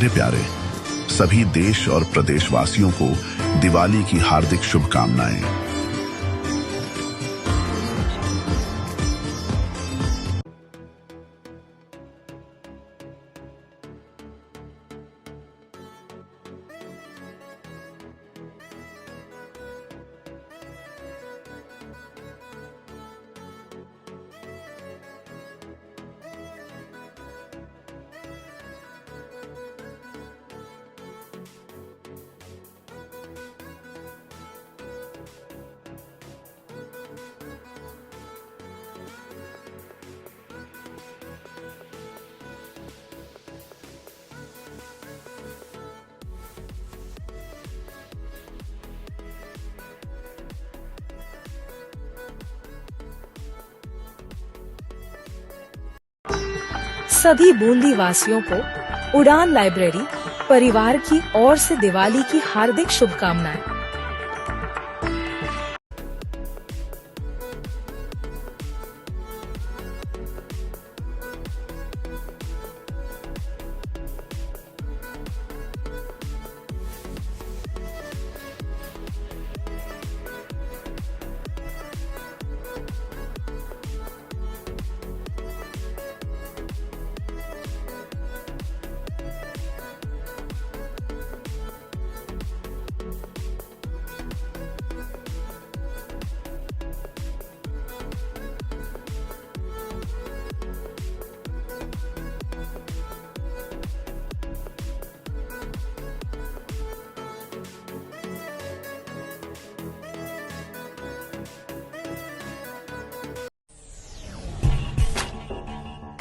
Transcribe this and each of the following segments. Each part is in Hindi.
प्यारे, सभी देश और प्रदेशवासियों को दिवाली की हार्दिक शुभकामनाएं। सभी बूंदी वासियों को उड़ान लाइब्रेरी परिवार की ओर से दिवाली की हार्दिक शुभकामनाएं।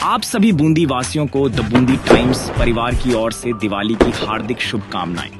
आप सभी बूंदी वासियों को द बूंदी टाइम्स परिवार की ओर से दिवाली की हार्दिक शुभकामनाएं।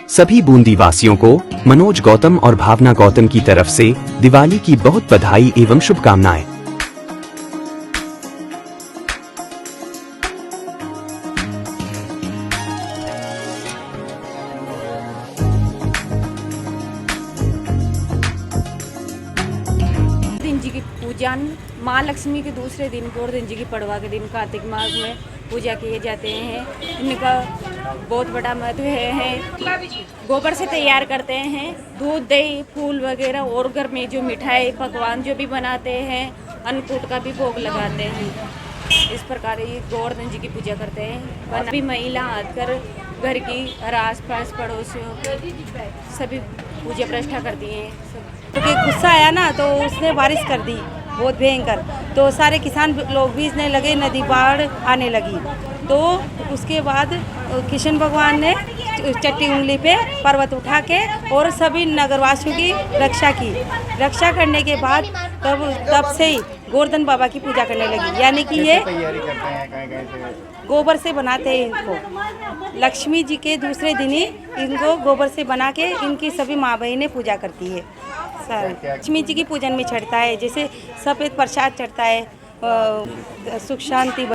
सभी बूंदी वासियों को मनोज गौतम और भावना गौतम की तरफ से दिवाली की बहुत बधाई एवं शुभकामनाएं। दिन जी की पूजन माँ लक्ष्मी के दूसरे दिन गोवर्धन जी की पड़वा के दिन कार्तिक मास में पूजा किए जाते हैं। इनका बहुत बड़ा महत्व है। गोबर से तैयार करते हैं, दूध दही फूल वगैरह और घर में जो मिठाई पकवान जो भी बनाते हैं, अन्नकूट का भी भोग लगाते हैं। इस प्रकार ये गोवर्धन जी की पूजा करते हैं। सभी महिला आकर घर की और आस पास पड़ोसियों सभी पूजा प्रतिष्ठा करती हैं। क्योंकि गुस्सा आया ना तो उसने बारिश कर दी बहुत भयंकर, तो सारे किसान लोग भी इसने लगे, नदी बाढ़ आने लगी। तो उसके बाद कृष्ण भगवान ने चट्टी उंगली पे पर्वत उठा के और सभी नगरवासियों की रक्षा की। रक्षा करने के बाद तब से ही गोवर्धन बाबा की पूजा करने लगी। यानी कि ये गोबर से बनाते हैं इनको। लक्ष्मी जी के दूसरे दिन ही इनको गोबर से बना के इनकी सभी माँ बहनें पूजा करती है। लक्ष्मी जी की पूजन में चढ़ता है, जैसे सफ़ेद प्रसाद चढ़ता है, सुख शांति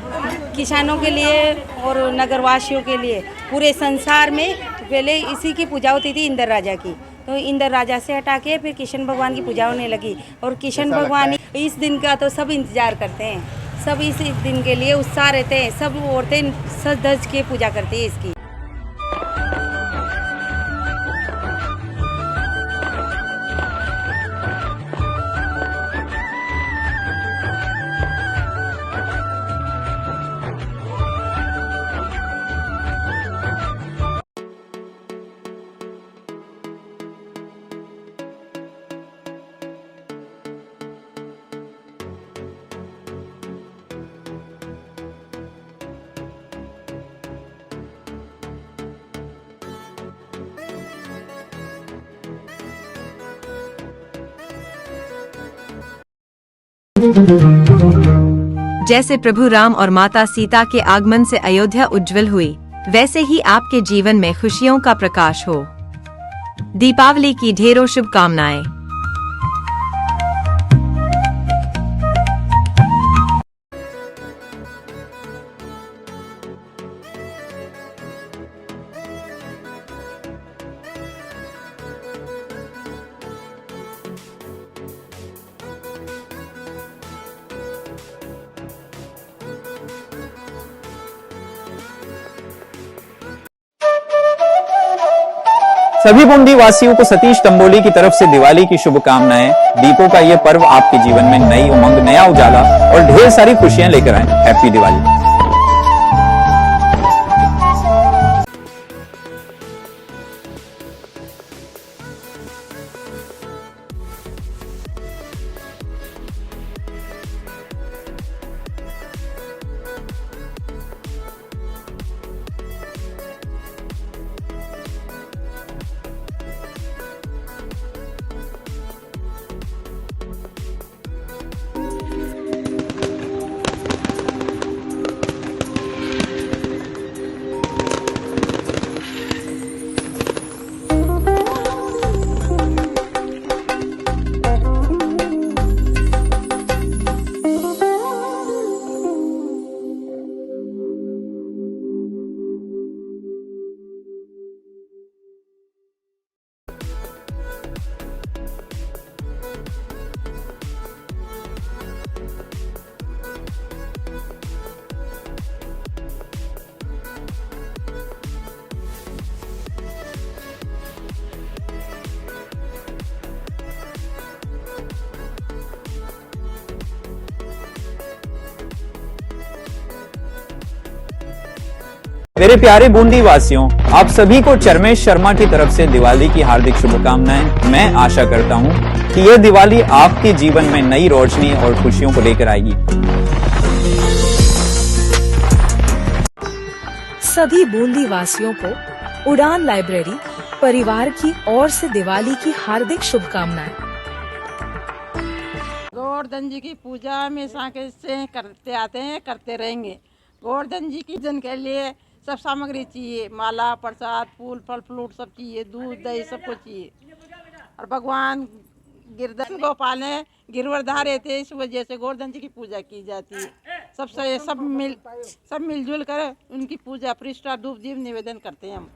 किसानों के लिए और नगरवासियों के लिए। पूरे संसार में पहले इसी की पूजा होती थी, इंद्र राजा की। तो इंद्र राजा से हटा के फिर कृष्ण भगवान की पूजा होने लगी। और कृष्ण भगवान इस दिन का तो सब इंतजार करते हैं, सब इस दिन के लिए उत्साह रहते हैं। सब औरतें सज धज के पूजा करती है इसकी। जैसे प्रभु राम और माता सीता के आगमन से अयोध्या उज्जवल हुई, वैसे ही आपके जीवन में खुशियों का प्रकाश हो। दीपावली की ढेरों शुभकामनाएं। सभी बूंदी वासियों को सतीश तंबोली की तरफ से दिवाली की शुभकामनाएं। दीपों का ये पर्व आपके जीवन में नई उमंग, नया उजाला और ढेर सारी खुशियां लेकर आए। हैप्पी दिवाली। मेरे प्यारे बूंदी वासियों, आप सभी को चरमेश शर्मा की तरफ से दिवाली की हार्दिक शुभकामनाएं। मैं आशा करता हूं कि यह दिवाली आपके जीवन में नई रोशनी और खुशियों को लेकर आएगी। सभी बूंदी वासियों को उड़ान लाइब्रेरी परिवार की ओर से दिवाली की हार्दिक शुभकामनाएं। गोवर्धन जी की पूजा हमेशा से करते आते हैं, करते रहेंगे। गोवर्धन जी की जन के लिए सब सामग्री चाहिए, माला, प्रसाद, फूल, फल फ्रूट सब चाहिए, दूध दही सब कुछ चाहिए। और भगवान गिरधर गोपाल ने गिरवरधारे थे, इस वजह से गोवर्धन जी की पूजा की जाती है। सब मिलजुल कर उनकी पूजा प्रतिष्ठा धूप दीप निवेदन करते हैं। हम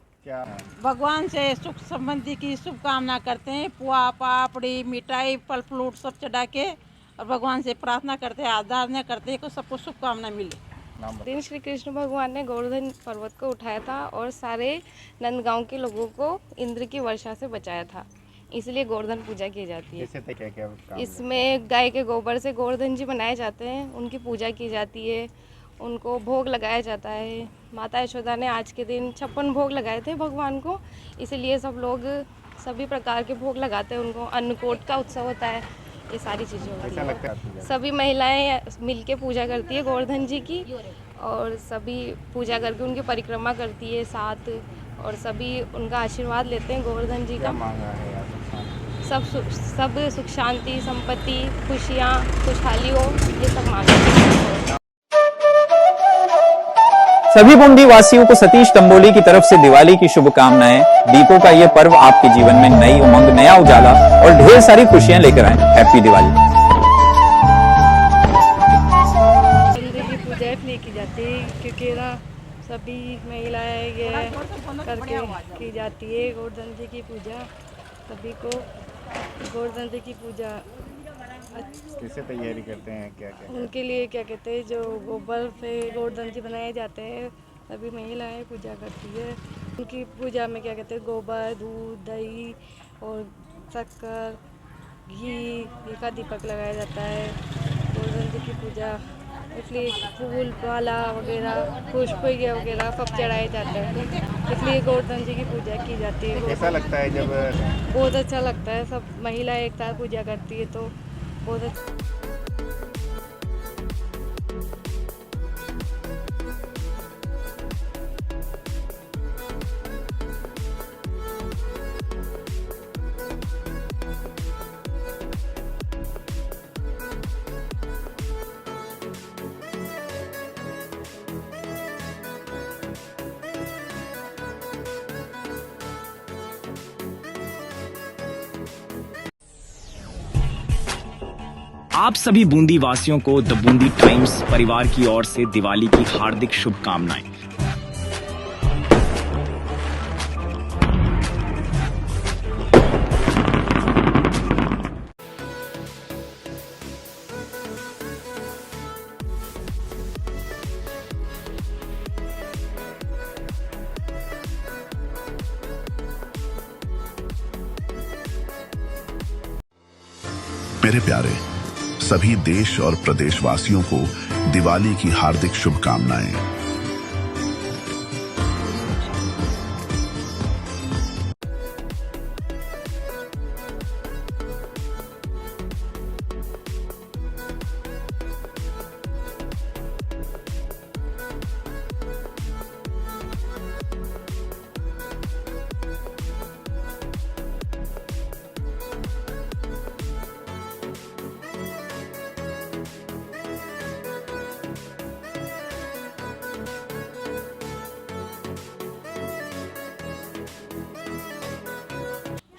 भगवान से सुख संबंधी की शुभकामना करते हैं। पुआ, पापड़ी, मिठाई, फल फ्रूट सब चढ़ा के और भगवान से प्रार्थना करते हैं, आराधना करते हैं कि सबको शुभकामना मिले। दिन श्री कृष्ण भगवान ने गोवर्धन पर्वत को उठाया था और सारे नंदगांव के लोगों को इंद्र की वर्षा से बचाया था, इसलिए गोवर्धन पूजा की जाती है। इसमें गाय के गोबर से गोवर्धन जी बनाए जाते हैं, उनकी पूजा की जाती है, उनको भोग लगाया जाता है। माता यशोदा ने आज के दिन 56 भोग लगाए थे भगवान को, इसलिए सब लोग सभी प्रकार के भोग लगाते हैं उनको। अन्नकूट का उत्सव होता है, ये सारी चीज़ें होती हैं। सभी महिलाएं मिलके पूजा करती है गोवर्धन जी की, और सभी पूजा करके उनकी परिक्रमा करती है साथ, और सभी उनका आशीर्वाद लेते हैं गोवर्धन जी का। सब सुख शांति, संपत्ति, खुशियाँ, खुशहाली हो, ये सब मांगते हैं। सभी बूंदी वासियों को सतीश तंबोली की तरफ से दिवाली की शुभकामनाएं। दीपों का ये पर्व आपके जीवन में नई उमंग, नया उजाला और ढेर सारी खुशियां लेकर आए। हैप्पी दिवाली। की पूजा इसलिए की जाती है क्योंकि ना सभी महिलाएं ये करके की जाती है गोवर्धन जी की पूजा। सभी को गोवर्धन जी की पूजा कैसे तैयारी करते हैं, क्या क्या उनके लिए क्या कहते हैं, जो गोबर से गोवर्धन जी बनाए जाते हैं, सभी महिलाएं पूजा करती है। उनकी पूजा में क्या कहते हैं, गोबर, दूध, दही और शक्कर, घी का दीपक लगाया जाता है गोवर्धन जी की पूजा। इसलिए फूल, माला वगैरह, पुष्प वगैरह सब चढ़ाए जाते हैं, इसलिए गोवर्धन जी की पूजा की जाती है। कैसा लगता है जब? बहुत अच्छा लगता है, सब महिलाएं एक साथ पूजा करती है तो बहुत अच्छा। आप सभी बूंदी वासियों को द बूंदी टाइम्स परिवार की ओर से दिवाली की हार्दिक शुभकामनाएं। मेरे प्यारे सभी देश और प्रदेशवासियों को दिवाली की हार्दिक शुभकामनाएं।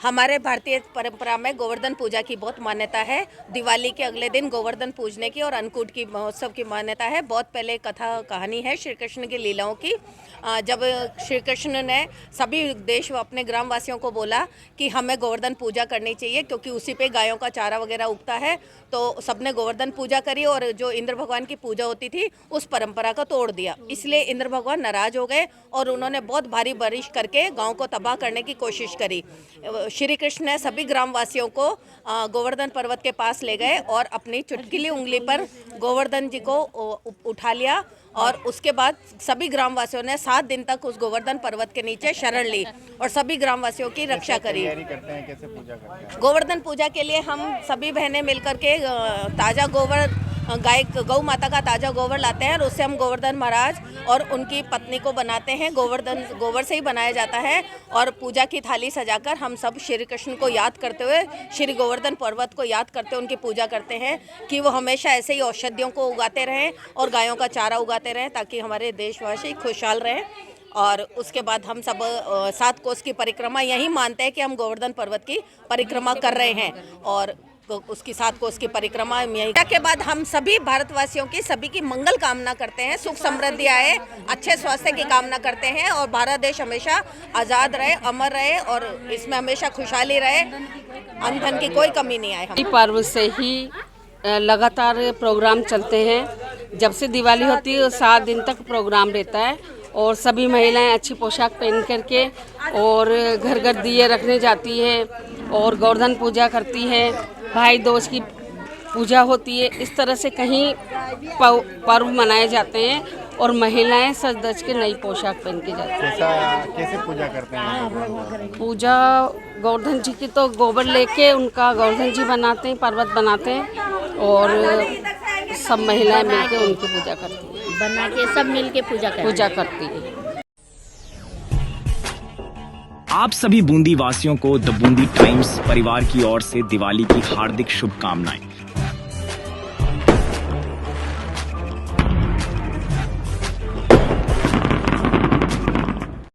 हमारे भारतीय परंपरा में गोवर्धन पूजा की बहुत मान्यता है। दिवाली के अगले दिन गोवर्धन पूजने की और अन्नकूट की महोत्सव की मान्यता है। बहुत पहले कथा कहानी है श्री कृष्ण की लीलाओं की। जब श्री कृष्ण ने सभी देश अपने ग्रामवासियों को बोला कि हमें गोवर्धन पूजा करनी चाहिए क्योंकि उसी पे गायों का चारा वगैरह उगता है, तो सबने गोवर्धन पूजा करी और जो इंद्र भगवान की पूजा होती थी उस परंपरा को तोड़ दिया। इसलिए इंद्र भगवान नाराज हो गए और उन्होंने बहुत भारी बारिश करके गाँव को तबाह करने की कोशिश करी। श्री कृष्ण ने सभी ग्रामवासियों को गोवर्धन पर्वत के पास ले गए और अपनी चुटकीली उंगली पर गोवर्धन जी को उठा लिया और उसके बाद सभी ग्रामवासियों ने 7 दिन तक उस गोवर्धन पर्वत के नीचे शरण ली और सभी ग्रामवासियों की रक्षा करी। कैसे पूजा करते हैं? गोवर्धन पूजा के लिए हम सभी बहनें मिलकर के ताज़ा गोबर गौ माता का ताज़ा गोबर लाते हैं और उससे हम गोवर्धन महाराज और उनकी पत्नी को बनाते हैं। गोबर से ही बनाया जाता है और पूजा की थाली सजाकर हम सब श्री कृष्ण को याद करते हुए, श्री गोवर्धन पर्वत को याद करते हुए उनकी पूजा करते हैं कि वो हमेशा ऐसे ही औषधियों को उगाते रहें और गायों का चारा उगाते रहें ताकि हमारे देशवासी खुशहाल रहें। और उसके बाद हम सब 7 कोस की परिक्रमा यही मानते हैं कि हम गोवर्धन पर्वत की परिक्रमा कर रहे हैं और उसकी 7 कोस की परिक्रमा यही के बाद हम सभी भारतवासियों की सभी की मंगल कामना करते हैं, सुख समृद्धि आए, अच्छे स्वास्थ्य की कामना करते हैं और भारत देश हमेशा आज़ाद रहे, अमर रहे और इसमें हमेशा खुशहाली रहे, अन्न धन की कोई कमी नहीं आए। पर्व से ही लगातार प्रोग्राम चलते हैं। जब से दिवाली होती है 7 दिन तक प्रोग्राम रहता है और सभी महिलाएं अच्छी पोशाक पहन करके और घर घर दिए रखने जाती है और गोवर्धन पूजा करती है, भाई दोस्त की पूजा होती है। इस तरह से कहीं पर्व मनाए जाते हैं और महिलाएं सज धज के नई पोशाक पहन के जाती हैं। कैसे पूजा करते हैं? पूजा गोवर्धन जी की तो गोबर लेके उनका गोवर्धन जी बनाते हैं, पर्वत बनाते हैं और सब महिलाएं मिलके उनकी पूजा करती हैं। बना के सब मिलके पूजा करती है। आप सभी बूंदी वासियों को द बूंदी टाइम्स परिवार की ओर से दिवाली की हार्दिक शुभकामनाएं।